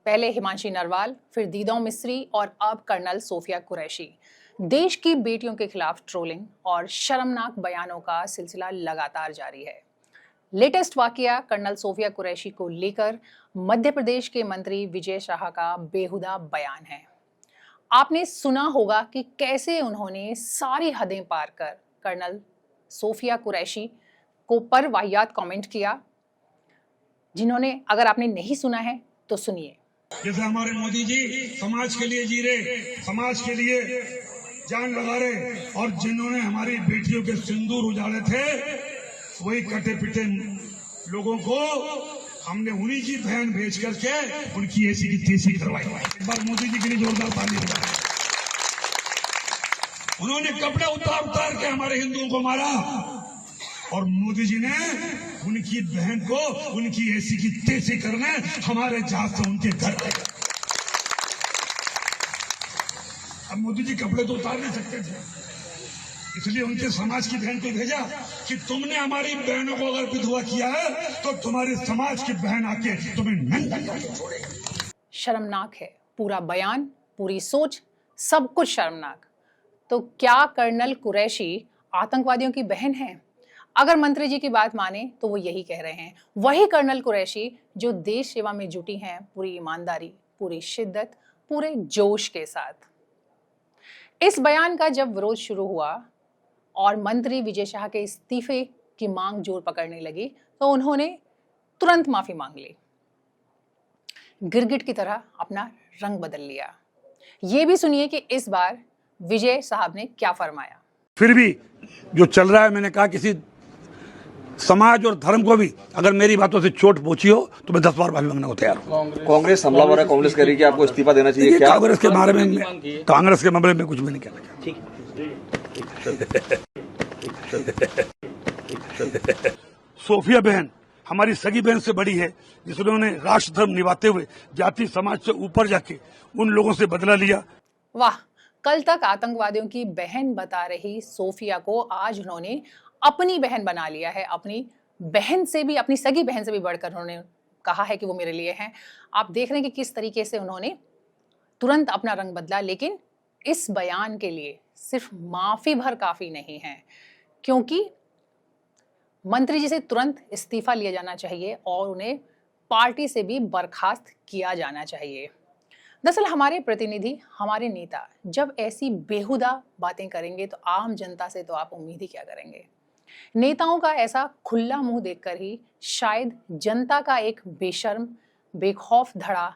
पहले हिमांशी नरवाल, फिर दीदों मिस्री और अब कर्नल सोफिया कुरैशी। देश की बेटियों के खिलाफ ट्रोलिंग और शर्मनाक बयानों का सिलसिला लगातार जारी है। लेटेस्ट वाकया कर्नल सोफिया कुरैशी को लेकर मध्य प्रदेश के मंत्री विजय शाह का बेहुदा बयान है। आपने सुना होगा कि कैसे उन्होंने सारी हदें पार कर कर्नल सोफिया कुरैशी को पर वाहियात कमेंट किया, जिन्होंने अगर आपने नहीं सुना है तो सुनिए। जैसे हमारे मोदी जी समाज के लिए जी रहे, समाज के लिए जान लगा रहे, और जिन्होंने हमारी बेटियों के सिंदूर उजाड़े थे, वही कटे पिटे लोगों को हमने उन्हीं की बहन भेज करके उनकी ऐसी की तेजी करवाई। एक बार मोदी जी के लिए जोरदार ताली बजाएं। उन्होंने कपड़े उतार उतार के हमारे हिंदुओं को मारा, और मोदी जी ने उनकी बहन को उनकी ऐसी की तेजी करने हमारे जहाज से उनके घर गए। अब मोदी जी कपड़े तो उतार नहीं सकते थे, इसलिए उनके समाज की बहन को भेजा कि तुमने हमारी बहनों को अगर विधवा किया है तो तुम्हारे समाज की बहन आके तुम्हें नंगा करके छोड़ेगी। शर्मनाक है पूरा बयान, पूरी सोच, सब कुछ शर्मनाक। तो क्या कर्नल कुरैशी आतंकवादियों की बहन है? अगर मंत्री जी की बात माने तो वो यही कह रहे हैं। वही कर्नल कुरैशी जो देश सेवा में जुटी हैं पूरी ईमानदारी, पूरी शिद्दत, पूरे जोश के साथ। इस बयान का जब विरोध शुरू हुआ और मंत्री विजय शाह के इस्तीफे की मांग जोर पकड़ने लगी तो उन्होंने तुरंत माफी मांग ली, गिरगिट की तरह अपना रंग बदल लिया। ये भी सुनिए कि इस बार विजय साहब ने क्या फरमाया। फिर भी जो चल रहा है, मैंने कहा किसी समाज और धर्म को भी अगर मेरी बातों से चोट पहुंची हो तो मैं 10 बार माफी मांगने को तैयार हूँ। कांग्रेस हमलावर है, कांग्रेस कह रही है कि आपको इस्तीफा देना चाहिए। क्या कांग्रेस के बारे में, कांग्रेस के मामले में कुछ भी नहीं कहना चाहता। सोफिया बहन हमारी सगी बहन से बड़ी है, जिन्होंने राष्ट्र धर्म निभाते हुए जाति समाज से ऊपर जाके उन लोगों से बदला लिया। वाह, कल तक आतंकवादियों की बहन बता रही सोफिया को आज उन्होंने अपनी बहन बना लिया है। अपनी बहन से भी, अपनी सगी बहन से भी बढ़कर उन्होंने कहा है कि वो मेरे लिए हैं। आप देख रहे हैं कि किस तरीके से उन्होंने तुरंत अपना रंग बदला। लेकिन इस बयान के लिए सिर्फ माफी भर काफी नहीं है, क्योंकि मंत्री जी से तुरंत इस्तीफा लिया जाना चाहिए और उन्हें पार्टी से भी बर्खास्त किया जाना चाहिए। दरअसल हमारे प्रतिनिधि, हमारे नेता जब ऐसी बेहुदा बातें करेंगे तो आम जनता से तो आप उम्मीद ही क्या करेंगे। नेताओं का ऐसा खुला मुंह देखकर ही शायद जनता का एक बेशर्म, बेखौफ धड़ा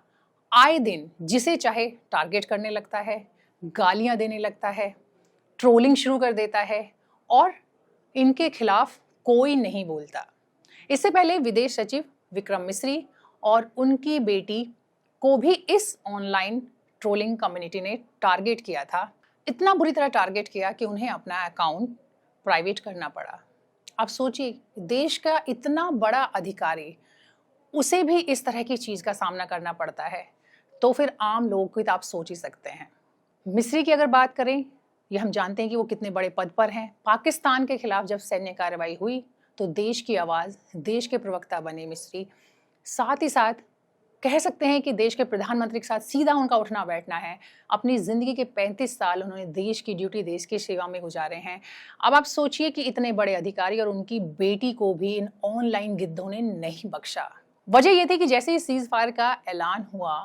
आए दिन जिसे चाहे टारगेट करने लगता है, गालियां देने लगता है, ट्रोलिंग शुरू कर देता है और इनके खिलाफ कोई नहीं बोलता। इससे पहले विदेश सचिव विक्रम मिस्री और उनकी बेटी को भी इस ऑनलाइन ट्रोलिंग कम्युनिटी ने टारगेट किया था। इतना बुरी तरह टारगेट किया कि उन्हें अपना अकाउंट प्राइवेट करना पड़ा। आप सोचिए, देश का इतना बड़ा अधिकारी, उसे भी इस तरह की चीज का सामना करना पड़ता है, तो फिर आम लोगों की तो आप सोच ही सकते हैं। मिस्री की अगर बात करें, ये हम जानते हैं कि वो कितने बड़े पद पर हैं। पाकिस्तान के खिलाफ जब सैन्य कार्रवाई हुई तो देश की आवाज, देश के प्रवक्ता बने मिस्री। साथ ही साथ कह सकते हैं कि देश के प्रधानमंत्री के साथ सीधा उनका उठना बैठना है। अपनी जिंदगी के 35 साल उन्होंने देश की ड्यूटी, देश की सेवा में गुजारे हैं। अब आप सोचिए कि इतने बड़े अधिकारी और उनकी बेटी को भी इन ऑनलाइन गिद्धों ने नहीं बख्शा। वजह यह थी कि जैसे ही सीज फायर का ऐलान हुआ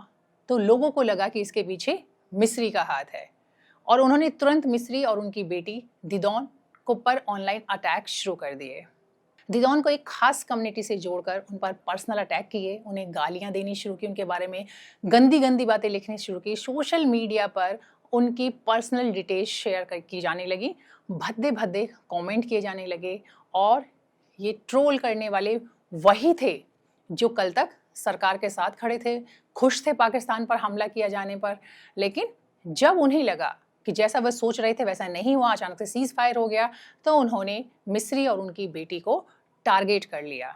तो लोगों को लगा कि इसके पीछे मिस्री का हाथ है और उन्होंने तुरंत मिस्री और उनकी बेटी दीदों को पर ऑनलाइन अटैक शुरू कर दिए। दीदों को एक खास कम्युनिटी से जोड़कर उन पर पर्सनल अटैक किए, उन्हें गालियां देनी शुरू की, उनके बारे में गंदी गंदी बातें लिखनी शुरू की। सोशल मीडिया पर उनकी पर्सनल डिटेल्स शेयर की जाने लगी, भद्दे भद्दे कमेंट किए जाने लगे। और ये ट्रोल करने वाले वही थे जो कल तक सरकार के साथ खड़े थे, खुश थे पाकिस्तान पर हमला किया जाने पर। लेकिन जब उन्हें लगा कि जैसा वह सोच रहे थे वैसा नहीं हुआ, अचानक से सीज फायर हो गया, तो उन्होंने मिस्री और उनकी बेटी को टारगेट कर लिया।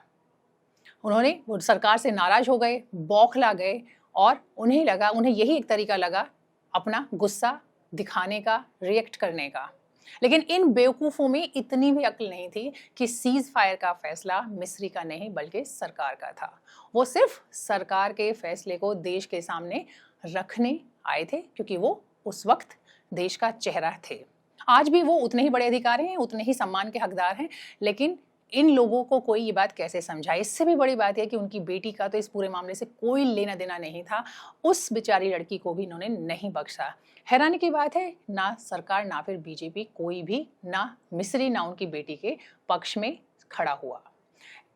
उन्होंने सरकार से नाराज हो गए, बौखला गए और उन्हें यही एक तरीका लगा अपना गुस्सा दिखाने का, रिएक्ट करने का। लेकिन इन बेवकूफ़ों में इतनी भी अक्ल नहीं थी कि सीज़ फायर का फैसला मिस्री का नहीं बल्कि सरकार का था। वो सिर्फ सरकार के फैसले को देश के सामने रखने आए थे क्योंकि वो उस वक्त देश का चेहरा थे। आज भी वो उतने ही बड़े अधिकारी हैं, उतने ही सम्मान के हकदार हैं, लेकिन इन लोगों को कोई ये बात कैसे समझाए। इससे भी बड़ी बात है कि उनकी बेटी का तो इस पूरे मामले से कोई लेना देना नहीं था। उस बेचारी लड़की को भी इन्होंने नहीं बख्शा। हैरानी की बात है, ना सरकार ना फिर बीजेपी कोई भी, ना मिस्री ना उनकी बेटी के पक्ष में खड़ा हुआ।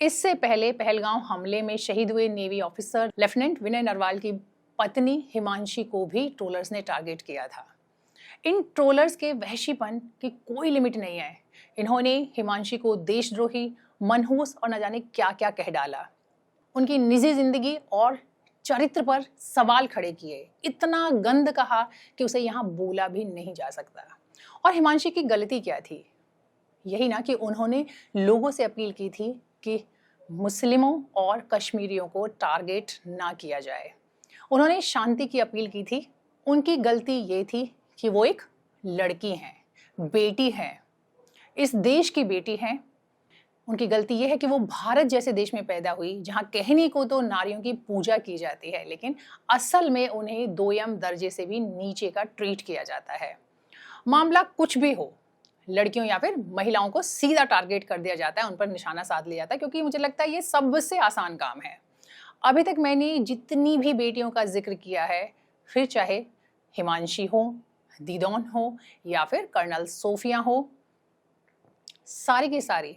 इससे पहले पहलगांव हमले में शहीद हुए नेवी ऑफिसर लेफ्टिनेंट विनय नरवाल की पत्नी हिमांशी को भी ट्रोलर्स ने टारगेट किया था। इन ट्रोलर्स के वहशीपन की कोई लिमिट नहीं है। इन्होंने हिमांशी को देशद्रोही, मनहूस और न जाने क्या क्या कह डाला। उनकी निजी जिंदगी और चरित्र पर सवाल खड़े किए, इतना गंद कहा कि उसे यहाँ बोला भी नहीं जा सकता। और हिमांशी की गलती क्या थी? यही ना कि उन्होंने लोगों से अपील की थी कि मुस्लिमों और कश्मीरियों को टारगेट ना किया जाए। उन्होंने शांति की अपील की थी। उनकी गलती ये थी कि वो एक लड़की हैं, बेटी हैं, इस देश की बेटी हैं। उनकी गलती ये है कि वो भारत जैसे देश में पैदा हुई जहां कहने को तो नारियों की पूजा की जाती है, लेकिन असल में उन्हें दोयम दर्जे से भी नीचे का ट्रीट किया जाता है। मामला कुछ भी हो, लड़कियों या फिर महिलाओं को सीधा टारगेट कर दिया जाता है, उन पर निशाना साध लिया जाता है, क्योंकि मुझे लगता है ये सबसे आसान काम है। अभी तक मैंने जितनी भी बेटियों का जिक्र किया है, फिर चाहे हिमांशी हो, दीदौन हो या फिर कर्नल सोफिया हो, सारी की सारी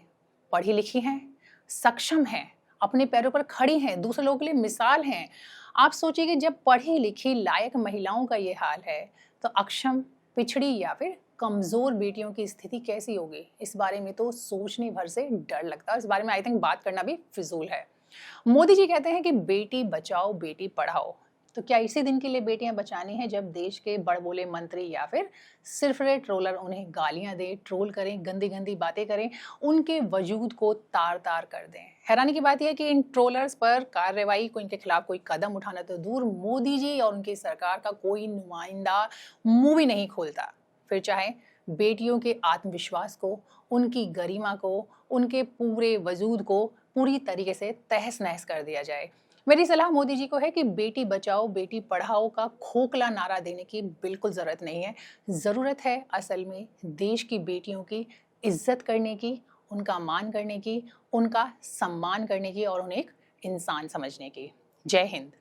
पढ़ी लिखी हैं, सक्षम हैं, अपने पैरों पर खड़ी हैं, दूसरे लोगों के लिए मिसाल हैं। आप सोचिए कि जब पढ़ी लिखी लायक महिलाओं का ये हाल है तो अक्षम, पिछड़ी या फिर कमजोर बेटियों की स्थिति कैसी होगी? इस बारे में तो सोचने भर से डर लगता है। इस बारे में आई थिंक बात करना भी फिजूल है। मोदी जी कहते हैं कि बेटी बचाओ बेटी पढ़ाओ, तो क्या इसी दिन के लिए बेटियां बचानी है जब देश के बड़बोले मंत्री या फिर सिरफिरे ट्रोलर उन्हें गालियां दें, ट्रोल करें, गंदी गंदी बातें करें, उनके वजूद को तार तार कर दें? हैरानी की बात यह है कि इन ट्रोलर्स पर कार्रवाई को, इनके खिलाफ कोई कदम उठाना तो दूर, मोदी जी और उनकी सरकार का कोई नुमाइंदा मुंह भी नहीं खोलता। फिर चाहे बेटियों के आत्मविश्वास को, उनकी गरिमा को, उनके पूरे वजूद को पूरी तरीके से तहस नहस कर दिया जाए। मेरी सलाह मोदी जी को है कि बेटी बचाओ बेटी पढ़ाओ का खोखला नारा देने की बिल्कुल ज़रूरत नहीं है। ज़रूरत है असल में देश की बेटियों की इज्जत करने की, उनका मान करने की, उनका सम्मान करने की और उन्हें एक इंसान समझने की। जय हिंद।